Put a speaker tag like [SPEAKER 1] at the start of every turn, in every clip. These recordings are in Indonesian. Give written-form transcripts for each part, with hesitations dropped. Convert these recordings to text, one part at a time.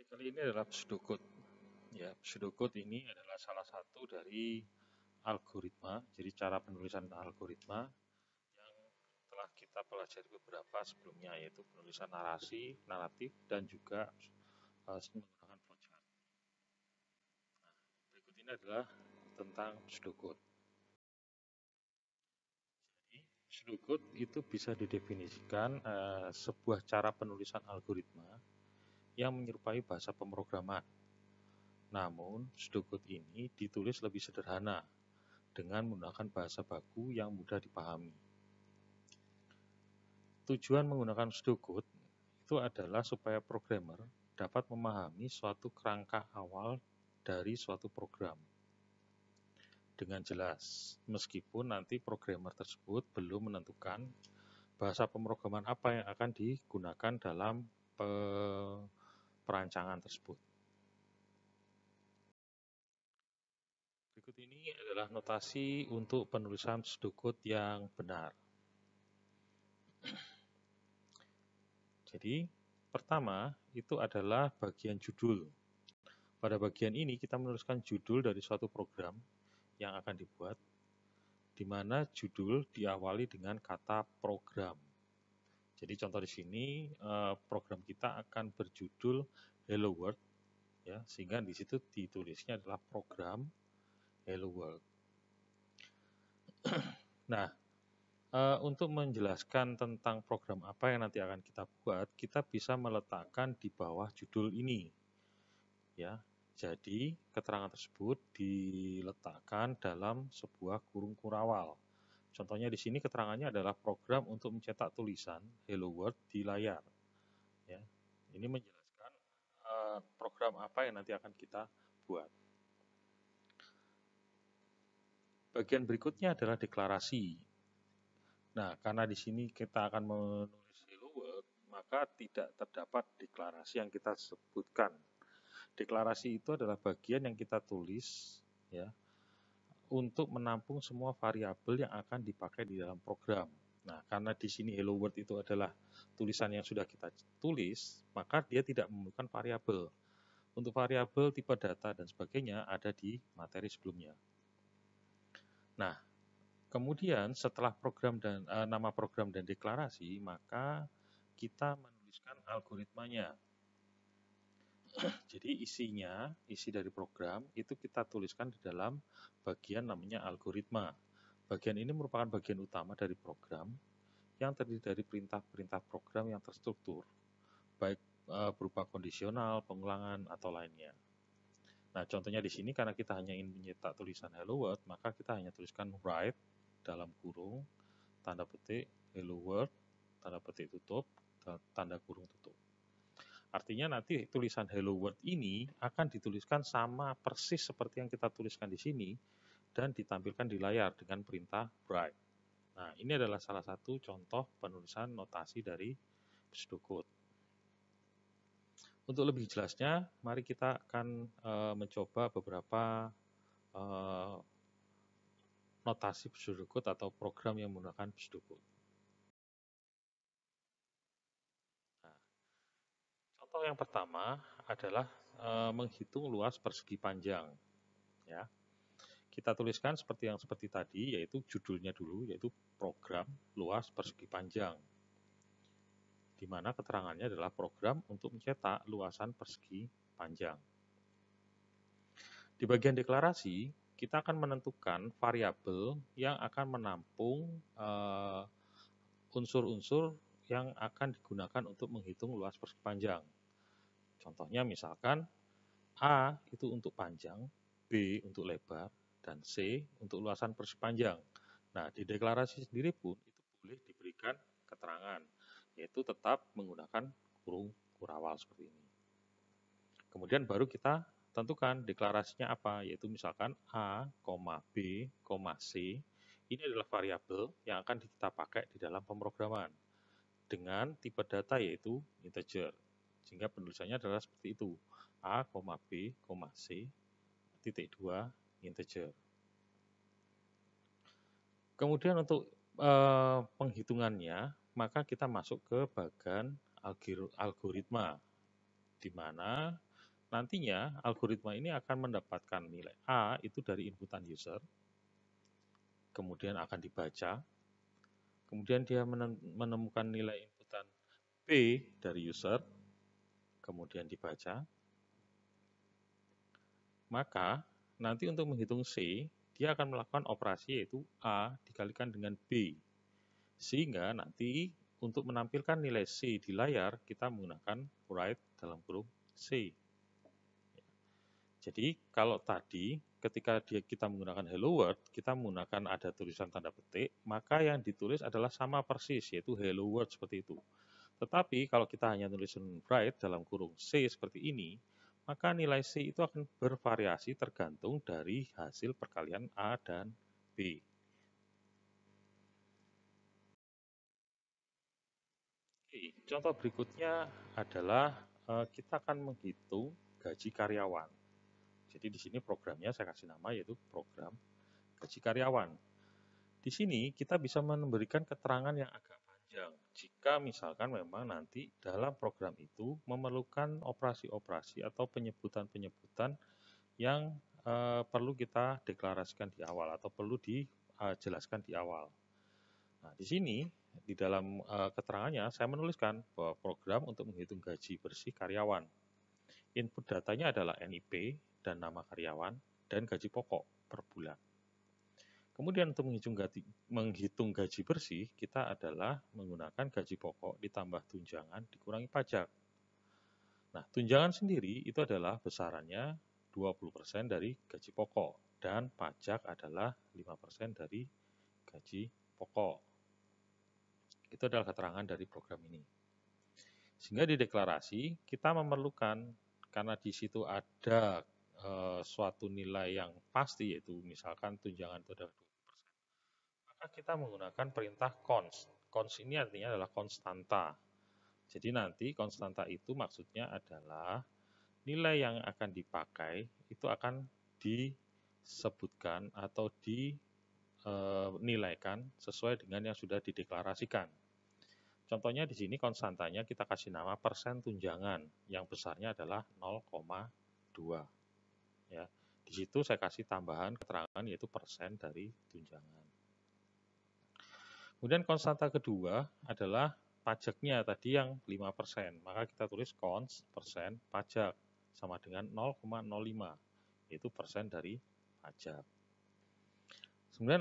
[SPEAKER 1] Kali ini adalah pseudocode. Ya, pseudocode ini adalah salah satu dari algoritma, jadi cara penulisan algoritma yang telah kita pelajari beberapa sebelumnya, yaitu penulisan narasi, naratif, dan juga menggunakan flowchart. Berikut ini adalah tentang pseudocode. Jadi, pseudocode itu bisa didefinisikan sebuah cara penulisan algoritma yang menyerupai bahasa pemrograman. Namun, pseudocode ini ditulis lebih sederhana dengan menggunakan bahasa baku yang mudah dipahami. Tujuan menggunakan pseudocode itu adalah supaya programmer dapat memahami suatu kerangka awal dari suatu program dengan jelas, meskipun nanti programmer tersebut belum menentukan bahasa pemrograman apa yang akan digunakan dalam perancangan tersebut. Berikut ini adalah notasi untuk penulisan pseudocode yang benar. Jadi, pertama itu adalah bagian judul. Pada bagian ini kita menuliskan judul dari suatu program yang akan dibuat, di mana judul diawali dengan kata program. Jadi contoh di sini program kita akan berjudul Hello World, ya, sehingga di situ ditulisnya adalah program Hello World. Nah, untuk menjelaskan tentang program apa yang nanti akan kita buat, kita bisa meletakkan di bawah judul ini, ya. Jadi keterangan tersebut diletakkan dalam sebuah kurung kurawal. Contohnya di sini keterangannya adalah program untuk mencetak tulisan Hello World di layar. Ya, ini menjelaskan program apa yang nanti akan kita buat. Bagian berikutnya adalah deklarasi. Nah, karena di sini kita akan menulis Hello World, maka tidak terdapat deklarasi yang kita sebutkan. Deklarasi itu adalah bagian yang kita tulis, ya, untuk menampung semua variabel yang akan dipakai di dalam program. Nah, karena di sini Hello World itu adalah tulisan yang sudah kita tulis, maka dia tidak memerlukan variabel. Untuk variabel, tipe data, dan sebagainya ada di materi sebelumnya. Nah, kemudian setelah program dan nama program dan deklarasi, maka kita menuliskan algoritmanya. Jadi isi dari program itu kita tuliskan di dalam bagian namanya algoritma. Bagian ini merupakan bagian utama dari program yang terdiri dari perintah-perintah program yang terstruktur, baik berupa kondisional, pengulangan, atau lainnya. Nah, contohnya di sini karena kita hanya ingin mencetak tulisan Hello World, maka kita hanya tuliskan write dalam kurung, tanda petik, Hello World, tanda petik tutup, tanda kurung tutup. Artinya nanti tulisan Hello World ini akan dituliskan sama persis seperti yang kita tuliskan di sini dan ditampilkan di layar dengan perintah write. Nah, ini adalah salah satu contoh penulisan notasi dari pseudocode. Untuk lebih jelasnya, mari kita akan mencoba beberapa notasi pseudocode atau program yang menggunakan pseudocode. Nah, contoh yang pertama adalah menghitung luas persegi panjang. Ya, kita tuliskan seperti tadi, yaitu judulnya dulu, yaitu program luas persegi panjang, di mana keterangannya adalah program untuk mencetak luasan persegi panjang. Di bagian deklarasi, kita akan menentukan variabel yang akan menampung unsur-unsur yang akan digunakan untuk menghitung luas persegi panjang. Contohnya misalkan A itu untuk panjang, B untuk lebar, dan C untuk luasan persegi panjang. Nah, di deklarasi sendiri pun itu boleh diberikan keterangan, yaitu tetap menggunakan kurung kurawal seperti ini. Kemudian baru kita tentukan deklarasinya apa, yaitu misalkan A, B, C. Ini adalah variabel yang akan kita pakai di dalam pemrograman dengan tipe data yaitu integer. Sehingga penulisannya adalah seperti itu. A, B, C, titik 2, integer. Kemudian untuk penghitungannya, maka kita masuk ke bagian algoritma, di mana nantinya algoritma ini akan mendapatkan nilai A itu dari inputan user, kemudian akan dibaca, kemudian dia menemukan nilai inputan B dari user, kemudian dibaca, maka nanti untuk menghitung C, dia akan melakukan operasi yaitu A dikalikan dengan B. Sehingga nanti untuk menampilkan nilai C di layar, kita menggunakan write dalam kurung C. Jadi kalau tadi ketika kita menggunakan hello world, kita menggunakan ada tulisan tanda petik, maka yang ditulis adalah sama persis, yaitu hello world seperti itu. Tetapi kalau kita hanya tulisan write dalam kurung C seperti ini, maka nilai C itu akan bervariasi tergantung dari hasil perkalian A dan B. Oke, contoh berikutnya adalah kita akan menghitung gaji karyawan. Jadi di sini programnya saya kasih nama yaitu program gaji karyawan. Di sini kita bisa memberikan keterangan yang agak panjang. Jika misalkan memang nanti dalam program itu memerlukan operasi-operasi atau penyebutan-penyebutan yang perlu kita deklarasikan di awal atau perlu dijelaskan di awal. Nah, di sini di dalam keterangannya saya menuliskan bahwa program untuk menghitung gaji bersih karyawan. Input datanya adalah NIP dan nama karyawan dan gaji pokok per bulan. Kemudian untuk menghitung gaji bersih, kita adalah menggunakan gaji pokok ditambah tunjangan dikurangi pajak. Nah, tunjangan sendiri itu adalah besarannya 20% dari gaji pokok dan pajak adalah 5% dari gaji pokok. Itu adalah keterangan dari program ini. Sehingga di deklarasi kita memerlukan, karena di situ ada suatu nilai yang pasti, yaitu misalkan tunjangan itu adalah 20%, maka kita menggunakan perintah const. Const ini artinya adalah konstanta. Jadi nanti konstanta itu maksudnya adalah nilai yang akan dipakai itu akan disebutkan atau dinilaikan sesuai dengan yang sudah dideklarasikan. Contohnya di sini konstantanya kita kasih nama persen tunjangan yang besarnya adalah 0,2. Ya, di situ saya kasih tambahan keterangan yaitu persen dari tunjangan. Kemudian konstanta kedua adalah pajaknya tadi yang 5%, maka kita tulis cons persen pajak sama dengan 0,05, yaitu persen dari pajak. Kemudian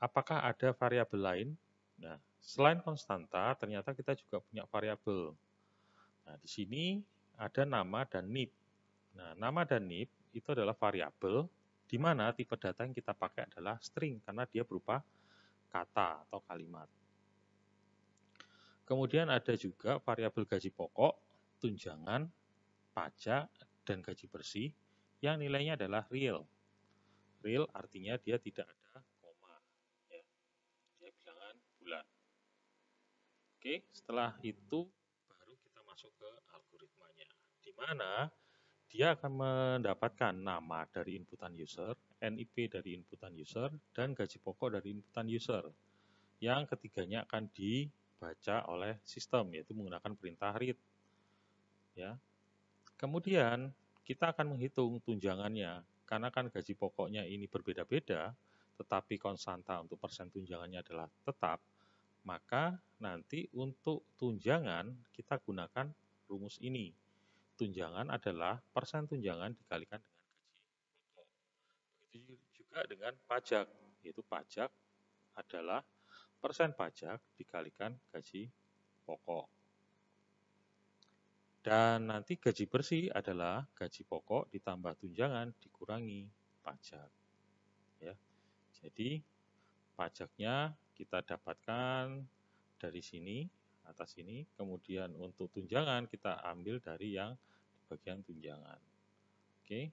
[SPEAKER 1] apakah ada variabel lain? Nah, selain konstanta, ternyata kita juga punya variabel. Nah, di sini ada nama dan NIP. Nah, nama dan NIP itu adalah variabel di mana tipe data yang kita pakai adalah string karena dia berupa kata atau kalimat. Kemudian ada juga variabel gaji pokok, tunjangan, pajak, dan gaji bersih yang nilainya adalah real. Real artinya dia tidak ada koma, ya. Dia bilangan bulan. Oke, setelah itu baru kita masuk ke algoritmanya, di mana dia akan mendapatkan nama dari inputan user, NIP dari inputan user, dan gaji pokok dari inputan user. Yang ketiganya akan dibaca oleh sistem, yaitu menggunakan perintah read. Ya. Kemudian kita akan menghitung tunjangannya, karena kan gaji pokoknya ini berbeda-beda, tetapi konstanta untuk persen tunjangannya adalah tetap, maka nanti untuk tunjangan kita gunakan rumus ini. Tunjangan adalah persen tunjangan dikalikan dengan gaji pokok. Begitu juga dengan pajak, yaitu pajak adalah persen pajak dikalikan gaji pokok. Dan nanti gaji bersih adalah gaji pokok ditambah tunjangan dikurangi pajak. Ya. Jadi pajaknya kita dapatkan dari sini, atas ini. Kemudian untuk tunjangan kita ambil dari yang di bagian tunjangan. Oke.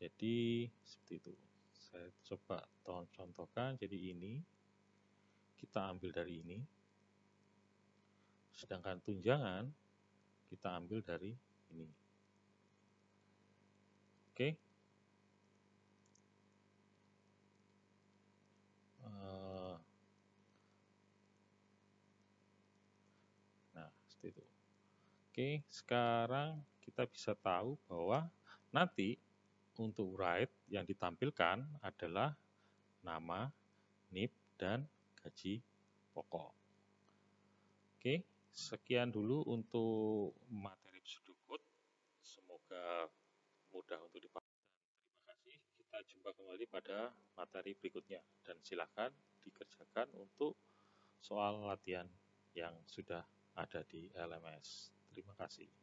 [SPEAKER 1] Jadi seperti itu. Saya coba contohkan. Jadi ini kita ambil dari ini. Sedangkan tunjangan kita ambil dari ini. Oke. Nah, seperti itu. Oke, sekarang kita bisa tahu bahwa nanti untuk write yang ditampilkan adalah nama, NIP, dan gaji pokok. Oke, sekian dulu untuk materi pseudocode. Semoga mudah untuk dipahami. Terima kasih. Kita jumpa kembali pada materi berikutnya. Dan silakan dikerjakan untuk soal latihan yang sudah ada di LMS. Terima kasih.